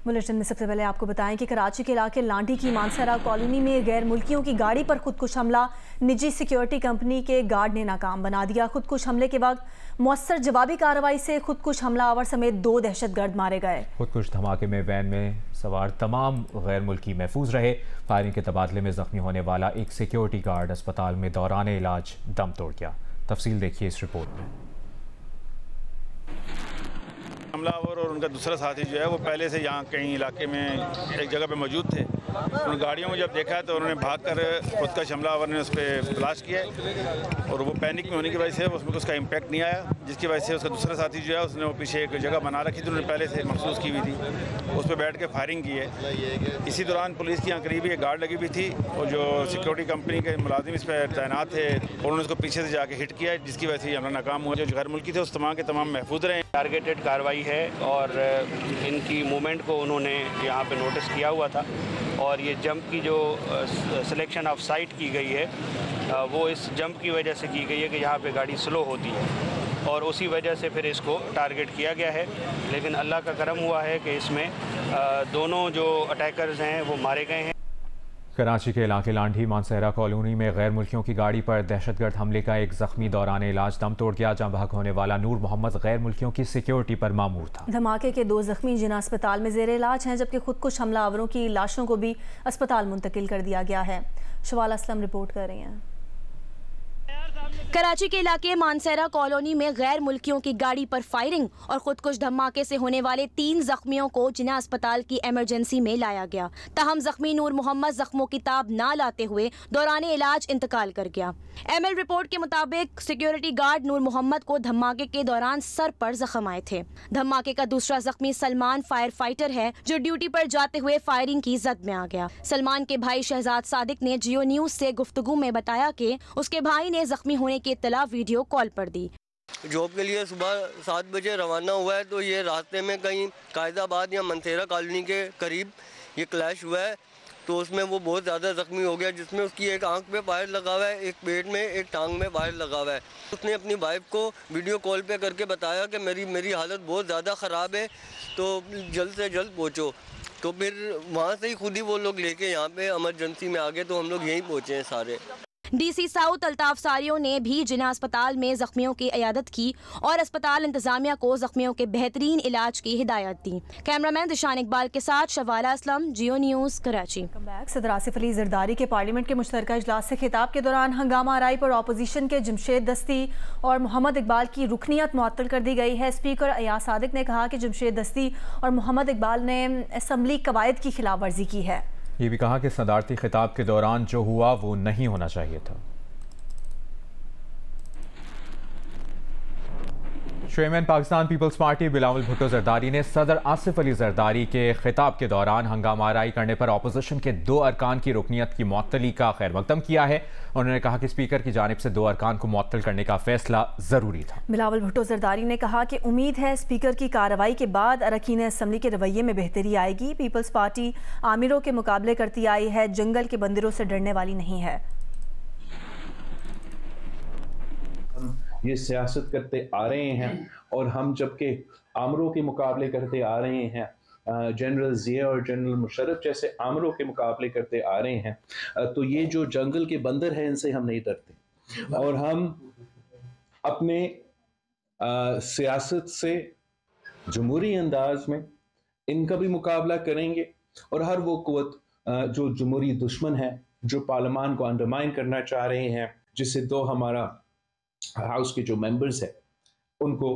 Bulletin में सबसे पहले आपको बताएं कि कराची के इलाके लांडी की मानसरा कॉलोनी में गैर मुल्कियों की गाड़ी पर खुदकुश हमला, निजी सिक्योरिटी कंपनी के गार्ड ने नाकाम बना दिया। खुदकुश हमले के वक्त मुअस्सर जवाबी कार्रवाई से खुदकुश हमलावर समेत 2 दहशतगर्द मारे गए। खुदकुश धमाके में वैन में सवार तमाम गैर मुल्की महफूज रहे। फायरिंग के तबादले में जख्मी होने वाला एक सिक्योरिटी गार्ड अस्पताल में दौरान इलाज दम तोड़ गया। तफसील देखिए इस रिपोर्ट में। हमलावर और उनका दूसरा साथी जो है वो पहले से यहाँ कहीं इलाके में एक जगह पे मौजूद थे। उन गाड़ियों में जब देखा तो उन्होंने भागकर खुद का हमलावर ने उस पर ब्लास्ट किया और वो पैनिक में होने की वजह से उसमें उसका इम्पैक्ट नहीं आया, जिसकी वजह से उसका दूसरा साथी जो है उसने वो पीछे एक जगह बना रखी थी, उन्होंने पहले से महसूस की हुई थी, उस पर बैठ के फायरिंग की है। इसी दौरान पुलिस की यहाँ करीबी एक गार्ड लगी हुई थी और जो सिक्योरिटी कंपनी के मुलाजिम इस पर तैनात थे उन्होंने उसको पीछे से जाके हिट किया, जिसकी वजह से हमला नाकाम हुआ। जो गैर मुल्की थे उस तमाम के तमाम महफूज रहे। टारगेटेड कार्रवाई है और इनकी मूवमेंट को उन्होंने यहाँ पे नोटिस किया हुआ था और ये जंप की जो सिलेक्शन ऑफ साइट की गई है वो इस जंप की वजह से की गई है कि यहाँ पे गाड़ी स्लो होती है और उसी वजह से फिर इसको टारगेट किया गया है। लेकिन अल्लाह का करम हुआ है कि इसमें दोनों जो अटैकर्स हैं वो मारे गए हैं। कराची के इलाके लांडी मानसरा कॉलोनी में गैर मुल्कियों की गाड़ी पर दहशतगर्द हमले का एक जख्मी दौरान इलाज दम तोड़ गया। जहां भाग होने वाला नूर मोहम्मद गैर मुल्कियों की सिक्योरिटी पर मामूर था। धमाके के 2 जख्मी जिन्हें अस्पताल में जेर इलाज हैं, जबकि खुदकुश हमलावरों की लाशों को भी अस्पताल मुंतकिल कर दिया गया है। शवाल असलम रिपोर्ट कर रही हैं। कराची के इलाके मानसरा कॉलोनी में गैर मुल्कियों की गाड़ी पर फायरिंग और खुदकुश धमाके से होने वाले 3 जख्मियों को जिन्ना अस्पताल की इमरजेंसी में लाया गया। तहम जख्मी नूर मोहम्मद जख्मों की ताब ना लाते हुए दौरान इलाज इंतकाल कर गया। एमएल रिपोर्ट के मुताबिक सिक्योरिटी गार्ड नूर मोहम्मद को धमाके के दौरान सर पर जख्म आए थे। धमाके का दूसरा जख्मी सलमान फायर फाइटर है जो ड्यूटी पर जाते हुए फायरिंग की जद में आ गया। सलमान के भाई शहजाद सादिक ने जियो न्यूज से गुफ्तगू में बताया कि उसके भाई ने जख्मी होने की इत्तला वीडियो कॉल पर दी। जॉब के लिए सुबह 7 बजे रवाना हुआ है तो ये रास्ते में कहीं कायदाबाद या मनसेरा कॉलोनी के करीब ये क्लैश हुआ है तो उसमें वो बहुत ज़्यादा ज़ख्मी हो गया, जिसमें उसकी एक आंख पे वायर लगा हुआ है, एक पेट में, एक टांग में वायर लगा हुआ है। उसने अपनी वाइफ को वीडियो कॉल पे करके बताया कि मेरी हालत बहुत ज़्यादा ख़राब है तो जल्द से जल्द पहुँचो। तो फिर वहाँ से ही खुद ही वो लोग लेके यहाँ पे इमरजेंसी में आ गए तो हम लोग यहीं पहुँचे हैं सारे। डीसी साउथ अल्ताफ सारियों ने भी जिना अस्पताल में जख्मियों की इयादत की और अस्पताल इंतजामिया को जख्मियों के बेहतरीन इलाज की हिदायत दी। कैमरामैन दिशान इकबाल के साथ शवाला असलम, जियो न्यूज़, कराची। सदर आसिफ अली जरदारी के पार्लियामेंट के मुश्तरका इजलास से खिताब के दौरान हंगामा आराई पर अपोजिशन के जमशेद दस्ती और मोहम्मद इकबाल की रुकनीत मुअत्तल कर दी गई है। स्पीकर अयाज सादिक ने कहा कि जमशेद दस्ती और मोहम्मद इकबाल ने असम्बली कवायद की खिलाफ वर्जी की है। ये भी कहा कि सदारती खिताब के दौरान जो हुआ वो नहीं होना चाहिए था। Chairman Pakistan peoples party Bilawal Bhutto Zardari ने सदर आसिफ अली जरदारी के खिताब के दौरान हंगामा आराई करने पर अपोजिशन के 2 अरकान की रुकनीत की मुअत्तली का खैर मकदम किया है। उन्होंने कहा कि स्पीकर की जानिब से 2 अरकान को मुअत्तल करने का फैसला जरूरी था। बिलावल भुट्टो जरदारी ने कहा कि उम्मीद है स्पीकर की कार्रवाई के बाद अरकान असम्बली के रवैये में बेहतरी आएगी। पीपल्स पार्टी आमिरों के मुकाबले करती आई है, जंगल के बंदरों से डरने वाली नहीं है। ये सियासत करते आ रहे हैं और हम जबकि आमरों के मुकाबले करते आ रहे हैं, जनरल जिया और जनरल मुशर्रफ जैसे आमरों के मुकाबले करते आ रहे हैं, तो ये जो जंगल के बंदर हैं इनसे हम नहीं डरते और हम अपने सियासत से जमहूरी अंदाज में इनका भी मुकाबला करेंगे और हर वो कुव्वत जो जमहूरी दुश्मन है, जो पार्लियामान को अंडरमाइन करना चाह रहे हैं, जिससे 2 हमारा हाउस के जो मेंबर्स हैं उनको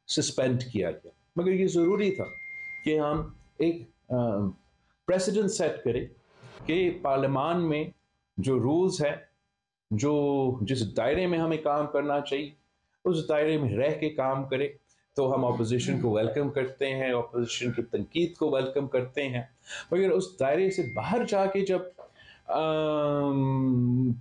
सस्पेंड किया गया। मगर ये ज़रूरी था कि हम एक प्रेसिडेंट सेट करें कि पार्लियामान में जो रूल्स हैं, जो जिस दायरे में हमें काम करना चाहिए उस दायरे में रह के काम करें। तो हम अपोजिशन को वेलकम करते हैं, अपोजिशन की तनकीद को वेलकम करते हैं, मगर उस दायरे से बाहर जाके जब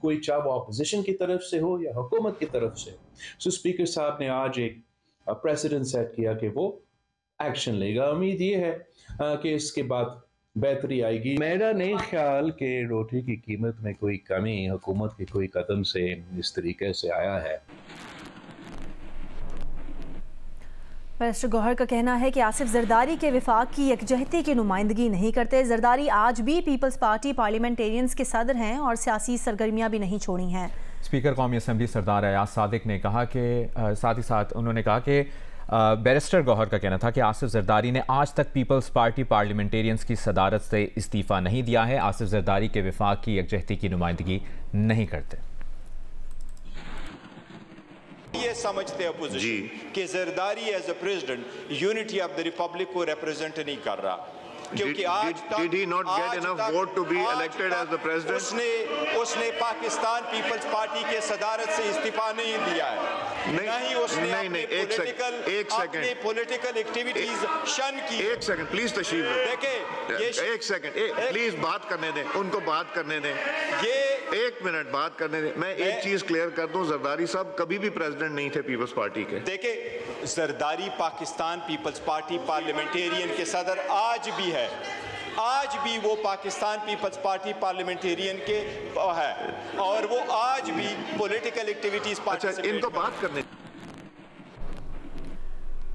कोई चाहे वो अपोजिशन की तरफ से हो या हुकूमत की तरफ से, सो स्पीकर साहब ने आज एक प्रेसिडेंट सेट किया कि वो एक्शन लेगा। उम्मीद ये है कि इसके बाद बेहतरी आएगी। मेरा नहीं ख्याल कि रोटी की कीमत में कोई कमी हुकूमत के कोई कदम से इस तरीके से आया है। बैरिस्टर गौहर का कहना है कि आसिफ जरदारी के विफाक की यकजहती की नुमाइंदगी नहीं करते। जरदारी आज भी पीपल्स पार्टी पार्लियामेंटेरियंस के सदर हैं और सियासी सरगर्मियां भी नहीं छोड़ी हैं। स्पीकर कौमी असम्बली सरदार अयाज सादिक ने कहा कि साथ ही साथ उन्होंने कहा कि बैरिस्टर गौहर का कहना था कि आसिफ जरदारी ने आज तक पीपल्स पार्टी पार्लियामेंटेरियंस की सदारत से इस्तीफ़ा नहीं दिया है। आसिफ जरदारी के विफाक की यकजहती की नुमाइंदगी नहीं करते। ये समझते अपोजिशन कि Zardari as a president unity of the republic को रिप्रेजेंट नहीं कर रहा, क्योंकि आज did he not get enough vote to be elected as the president? उसने पाकिस्तान पीपल्स पार्टी के सदारत से इस्तीफा नहीं दिया है, नहीं उसने अपनी पॉलिटिकल एक्टिविटीज शन की। एक सेकंड प्लीज तशरीफ देखिए, एक सेकंड प्लीज बात करने दें, उनको बात करने दें, ये 1 मिनट बात करने दें। मैं एक चीज क्लियर कर दूं, जरदारी साहब कभी भी प्रेसिडेंट नहीं थे पीपल्स पार्टी के। देखिए, Zardari Pakistan peoples party parliamentarian के सदर आज भी है, आज भी वो पाकिस्तान पीपल्स पार्टी पार्लियामेंटेरियन के है और वो आज भी पॉलिटिकल एक्टिविटीज इनको बात करने।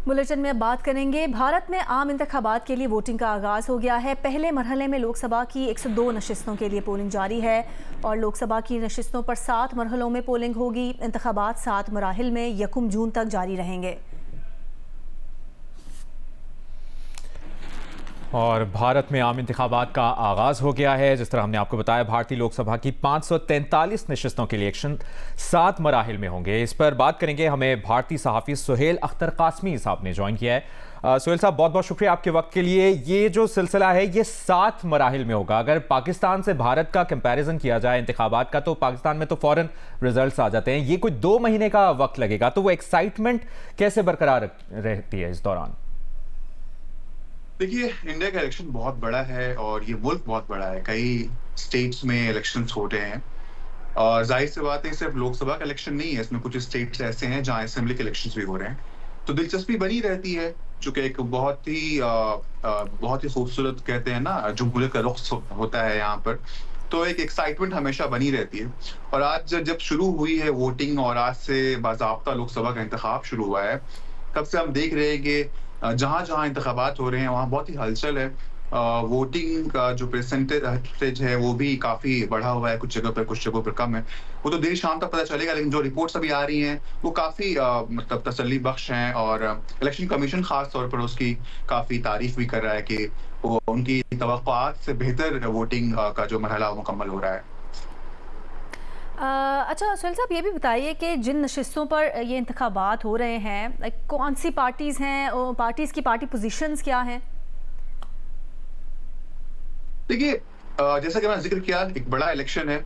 बुलेटिन में अब बात करेंगे। भारत में आम इंतखाबात के लिए वोटिंग का आगाज़ हो गया है। पहले मरहले में लोकसभा की 102 नशिस्तों के लिए पोलिंग जारी है और लोकसभा की नशिस्तों पर 7 मरहलों में पोलिंग होगी। इंतखाबात 7 मराहिल में 1 जून तक जारी रहेंगे। और भारत में आम इंतखाबात का आगाज़ हो गया है। जिस तरह हमने आपको बताया, भारतीय लोकसभा की 543 नशिस्तों के इलेक्शन 7 मराहिल में होंगे। इस पर बात करेंगे, हमें भारतीय सहाफ़ी सुहेल अख्तर कासमी साहब ने ज्वाइन किया है। सुहेल साहब, बहुत बहुत शुक्रिया आपके वक्त के लिए। ये जो सिलसिला है ये 7 मराहिल में होगा। अगर पाकिस्तान से भारत का कंपैरिजन किया जाए इंतखाबात का, तो पाकिस्तान में तो फ़ौरन रिजल्ट आ जाते हैं, ये कोई 2 महीने का वक्त लगेगा। तो वो एक्साइटमेंट कैसे बरकरार रहती है इस दौरान? देखिए, इंडिया का इलेक्शन बहुत बड़ा है और ये मुल्क बहुत बड़ा है। कई स्टेट्स में इलेक्शंस हो रहे हैं और जाहिर सी बात है, सिर्फ लोकसभा का इलेक्शन नहीं है, इसमें कुछ स्टेट्स ऐसे हैं जहां असेंबली के इलेक्शंस भी हो रहे हैं। तो दिलचस्पी बनी रहती है, चूंकि एक बहुत ही खूबसूरत कहते हैं ना जमहूरियत का रुख होता है यहाँ पर, तो एक एक्साइटमेंट हमेशा बनी रहती है। और आज जब शुरू हुई है वोटिंग और आज से बाज़ाब्ता लोकसभा का इंतखाब शुरू हुआ है, तब से हम देख रहे हैं कि जहां जहां इंतखाबात हो रहे हैं वहां बहुत ही हलचल है। वोटिंग का जो परसेंटेज है वो भी काफी बढ़ा हुआ है, कुछ जगह पर कुछ जगहों पर कम है। वो तो देर शाम तक पता चलेगा, लेकिन जो रिपोर्ट्स अभी आ रही हैं वो काफी मतलब तसल्ली बख्श हैं और इलेक्शन कमीशन खास तौर पर उसकी काफी तारीफ भी कर रहा है कि वो उनकी तवक्कुआत से बेहतर वोटिंग का जो मरहला मुकम्मल हो रहा है। अच्छा सुहेल साहब, ये भी बताइए कि जिन नशिस्तों पर ये इंतखाबात हो रहे हैं, कौन सी पार्टीज़ हैं और पार्टीज़ की पार्टी पोजीशंस क्या हैं? देखिए, जैसा कि मैंने जिक्र किया, एक बड़ा इलेक्शन है,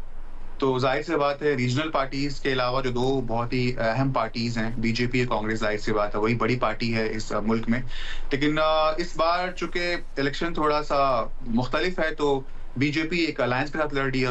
तो जाहिर सी बात है रीजनल पार्टीज के अलावा जो 2 बहुत ही अहम पार्टीज हैं, बीजेपी और कांग्रेस, जाहिर सी बात है वही बड़ी पार्टी है इस मुल्क में। लेकिन इस बार चूंकि इलेक्शन थोड़ा सा मुख्तलिफ है, तो बीजेपी एक अलायंस के साथ लड़ रही है,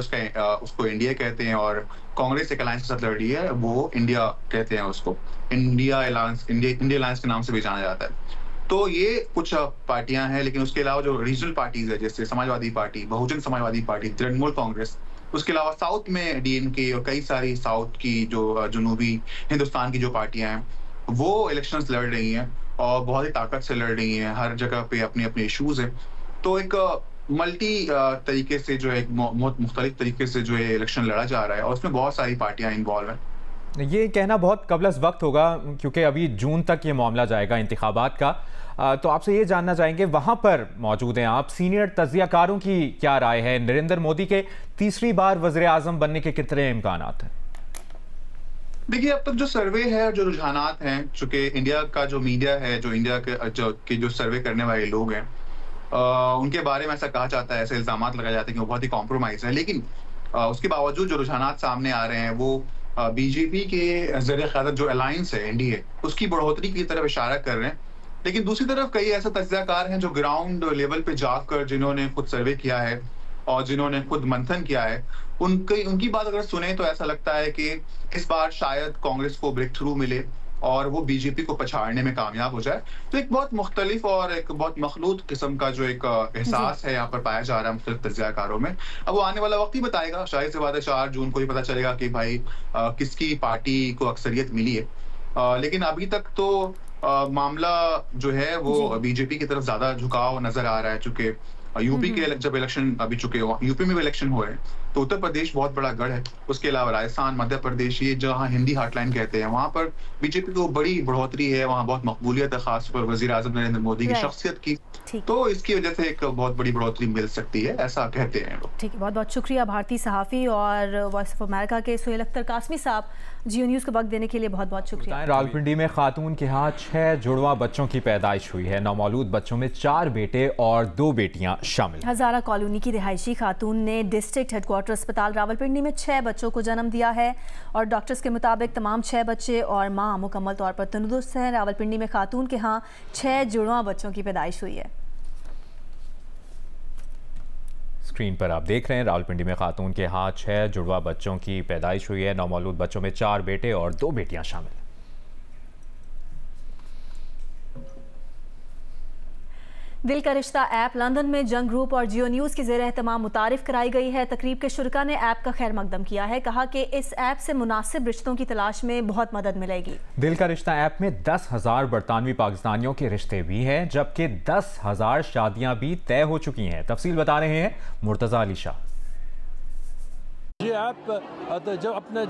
उसको इंडिया कहते हैं, और कांग्रेस एक अलायंस के साथ लड़ रही है, वो इंडिया कहते हैं उसको, इंडिया अलायंस के नाम से भी जाना जाता है। तो ये कुछ पार्टियां हैं, लेकिन उसके अलावा जो रीजनल पार्टीज है, जैसे समाजवादी पार्टी, बहुजन समाजवादी पार्टी, तृणमूल कांग्रेस, उसके अलावा साउथ में डीएमके और कई सारी साउथ की जो जनूबी हिंदुस्तान की जो पार्टियां हैं, वो इलेक्शंस लड़ रही हैं और बहुत ही ताकत से लड़ रही हैं। हर जगह पे अपने अपने इशूज हैं, तो एक मल्टी तरीके से जो है, मुख्तलिफ तरीके से जो है इलेक्शन लड़ा जा रहा है और उसमें बहुत सारी पार्टियां इन्वॉल्व हैं। ये कहना बहुत कबल वक्त होगा, क्योंकि अभी जून तक ये मामला जाएगा इंतखाबात का। तो आपसे ये जानना चाहेंगे, वहाँ पर मौजूद हैं आप, सीनियर तज्जियाकारों की क्या राय है? नरेंद्र मोदी के तीसरी बार वज़ीर आज़म बनने के कितने इम्कान हैं? देखिए, अब तक जो सर्वे है, जो रुझानात हैं, चूंकि इंडिया का जो मीडिया है, जो इंडिया के जो सर्वे करने वाले लोग हैं, उनके बारे में ऐसा कहा जाता है, ऐसे इल्जामात लगाए जाते हैं कि वो बहुत ही कॉम्प्रोमाइज है। लेकिन उसके बावजूद जो रुझानात सामने आ रहे हैं, वो बीजेपी के ज़रिए क़यादत जो अलायंस है एनडीए, उसकी बढ़ोतरी की तरफ इशारा कर रहे हैं। लेकिन दूसरी तरफ कई ऐसे तज्जियाकार हैं जो ग्राउंड लेवल पे जाकर, जिन्होंने खुद सर्वे किया है और जिन्होंने खुद मंथन किया है, उनकी बात अगर सुने तो ऐसा लगता है कि इस बार शायद कांग्रेस को ब्रेक थ्रू मिले और वो बीजेपी को पछाड़ने में कामयाब हो जाए। तो एक बहुत मुख्तलिफ और एक बहुत मखलूत किस्म का जो एक एहसास है यहाँ पर पाया जा रहा है मुख्तलिफ तज्जियाकारों में। अब वो आने वाला वक्त ही बताएगा, शायद से बात है 4 जून को ही पता चलेगा कि भाई किसकी पार्टी को अक्सरियत मिली है। लेकिन अभी तक तो मामला जो है वो बीजेपी की तरफ ज्यादा झुकाव नजर आ रहा है, चूंकि यूपी के जब इलेक्शन अभी चुके हो, यूपी में भी इलेक्शन हो रहे हैं, तो उत्तर प्रदेश बहुत बड़ा गढ़ है। उसके अलावा राजस्थान, मध्य प्रदेश, ये जहाँ हिंदी हार्टलाइन कहते हैं, वहाँ पर बीजेपी को बड़ी बढ़ोतरी है, वहाँ बहुत मकबूलियत है, खासतौर पर वजीर आजम नरेंद्र मोदी की शख्सियत की, तो इसकी वजह से एक बहुत बड़ी बढ़ोतरी मिल सकती है, ऐसा कहते हैं लोग। ठीक है, बहुत बहुत शुक्रिया भारतीय सहाफ़ी और वॉइस ऑफ अमेरिका के सुहेल अख्तर कासमी साहब, जियो न्यूज़ को वक्त देने के लिए बहुत बहुत शुक्रिया। रावलपिंडी में खातून के हाथ 6 जुड़वा बच्चों की पैदाइश हुई है। नौमौलूद बच्चों में 4 बेटे और 2 बेटियां शामिल। हजारा कॉलोनी की रिहायशी खातून ने डिस्ट्रिक्ट हेडक्वार्टर अस्पताल रावलपिंडी में 6 बच्चों को जन्म दिया है और डॉक्टर्स के मुताबिक तमाम 6 बच्चे और मां मुकम्मल तौर पर तंदुरुस्त हैं। रावलपिंडी में खातून के यहाँ 6 जुड़वा बच्चों की पैदाइश हुई है। स्क्रीन पर आप देख रहे हैं, रावलपिंडी में खातून के हाथ 6 जुड़वा बच्चों की पैदाइश हुई है। नौमौलूद बच्चों में 4 बेटे और 2 बेटियां शामिल। दिल का रिश्ता ऐप लंदन में जंग ग्रुप और जियो न्यूज़ की ज़ेर एहतमाम मुतारिफ कराई गई है। तकरीब के शुरका ने ऐप का खैर मकदम किया है, कहा कि इस ऐप से मुनासिब रिश्तों की तलाश में बहुत मदद मिलेगी। दिल का रिश्ता ऐप में 10,000 बरतानवी पाकिस्तानियों के रिश्ते भी हैं, जबकि 10,000 शादियां भी तय हो चुकी हैं। तफसील बता रहे हैं मुर्तज़ा अली शाह। ये ऐप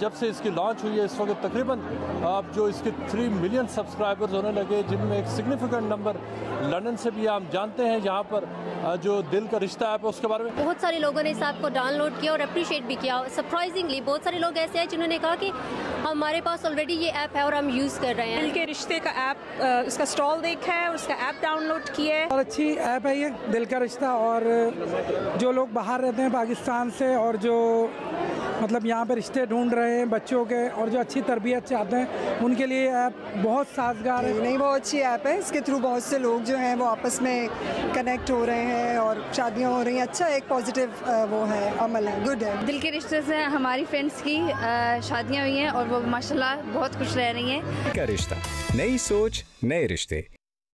जब से इसकी लॉन्च हुई है, इस वक्त तकरीबन अब जो इसके 3 मिलियन सब्सक्राइबर्स होने लगे, जिनमें एक सिग्निफिकेंट नंबर लंदन से भी हम जानते हैं। यहाँ पर जो दिल का रिश्ता ऐप है उसके बारे में बहुत सारे लोगों ने इस ऐप को डाउनलोड किया और अप्रिशिएट भी किया। सरप्राइजिंगली बहुत सारे लोग ऐसे हैं जिन्होंने कहा कि हमारे पास ऑलरेडी ये ऐप है और हम यूज़ कर रहे हैं। दिल के रिश्ते का ऐप, इसका स्टॉल देखा है, उसका ऐप डाउनलोड किया है। और अच्छी ऐप है ये दिल का रिश्ता, और जो लोग बाहर रहते हैं पाकिस्तान से और जो मतलब यहाँ पे रिश्ते ढूंढ रहे हैं बच्चों के और जो अच्छी तरबियत चाहते हैं, उनके लिए ऐप बहुत साजगार है। नहीं, बहुत अच्छी ऐप है। इसके थ्रू बहुत से लोग जो हैं वो आपस में कनेक्ट हो रहे हैं और शादियाँ हो रही हैं। अच्छा, एक पॉजिटिव वो है, अमल है, गुड है। दिल के रिश्ते से हमारी फ्रेंड्स की शादियाँ हुई हैं और वो माशाल्लाह बहुत खुश रह रही हैं। का रिश्ता, नई सोच, नए रिश्ते।